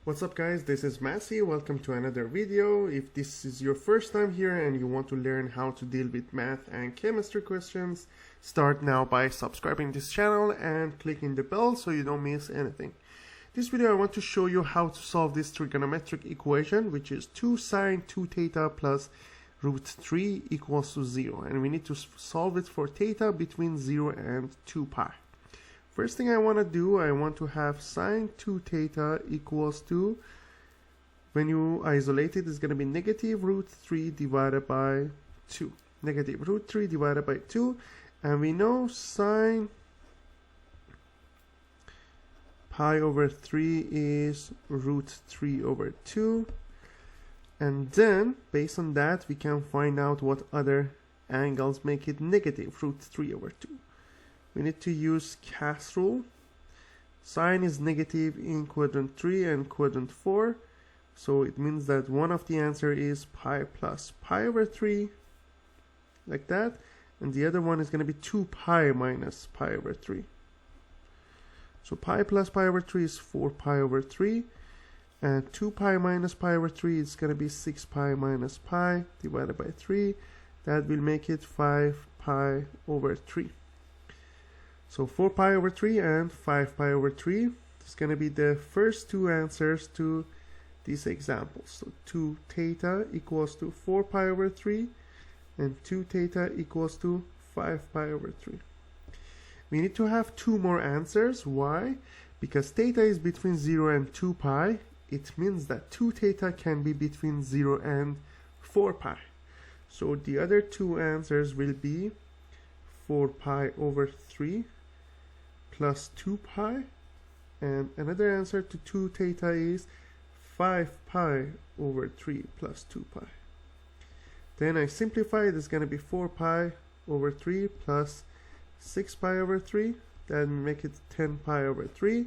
What's up guys, this is Massey. Welcome to another video. If this is your first time here and you want to learn how to deal with math and chemistry questions, start now by subscribing this channel and clicking the bell so you don't miss anything. This video I want to show you how to solve this trigonometric equation, which is 2 sine 2 theta plus root 3 equals to 0, and we need to solve it for theta between 0 and 2 pi. First thing I want to do, I want to have sine 2 theta equals to, when you isolate it, it's going to be negative root 3 divided by 2. Negative root 3 divided by 2. And we know sine pi over 3 is root 3 over 2. And then, based on that, we can find out what other angles make it negative root 3 over 2. We need to use CAS rule. Sine is negative in quadrant 3 and quadrant 4. So it means that one of the answer is pi plus pi over 3, like that. And the other one is going to be 2 pi minus pi over 3. So pi plus pi over 3 is 4 pi over 3. And 2 pi minus pi over 3 is going to be 6 pi minus pi divided by 3. That will make it 5 pi over 3. So 4 pi over 3 and 5 pi over 3 is going to be the first two answers to these examples. So 2 theta equals to 4 pi over 3 and 2 theta equals to 5 pi over 3. We need to have two more answers. Why? Because theta is between 0 and 2 pi. It means that 2 theta can be between 0 and 4 pi. So the other two answers will be 4 pi over 3 plus 2 pi, and another answer to 2 theta is 5 pi over 3 plus 2 pi. Then I simplify it, it's going to be 4 pi over 3 plus 6 pi over 3, then make it 10 pi over 3,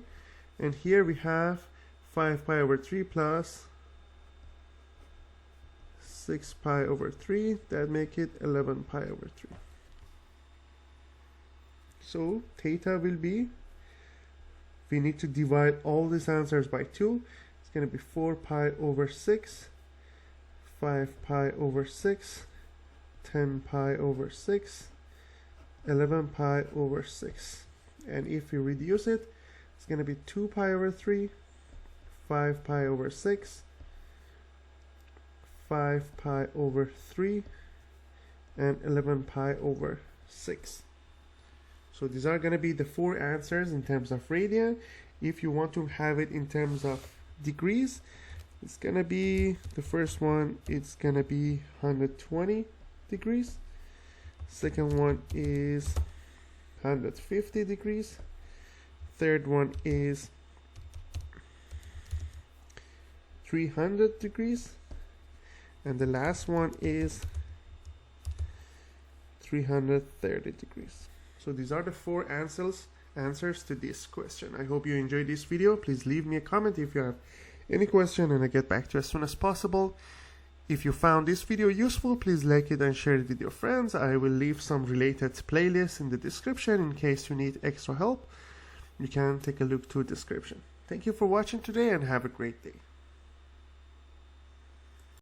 and here we have 5 pi over 3 plus 6 pi over 3, that make it 11 pi over 3. So theta will be, we need to divide all these answers by 2. It's going to be 4 pi over 6, 5 pi over 6, 10 pi over 6, 11 pi over 6. And if we reduce it, it's going to be 2 pi over 3, 5 pi over 6, 5 pi over 3, and 11 pi over 6. So these are going to be the four answers in terms of radian. If you want to have it in terms of degrees, it's going to be, the first one, it's going to be 120 degrees. Second one is 150 degrees. Third one is 300 degrees. And the last one is 330 degrees. So these are the four answers to this question. I hope you enjoyed this video. Please leave me a comment if you have any question and I'll get back to you as soon as possible. If you found this video useful, please like it and share it with your friends. I will leave some related playlists in the description in case you need extra help. You can take a look to the description. Thank you for watching today and have a great day.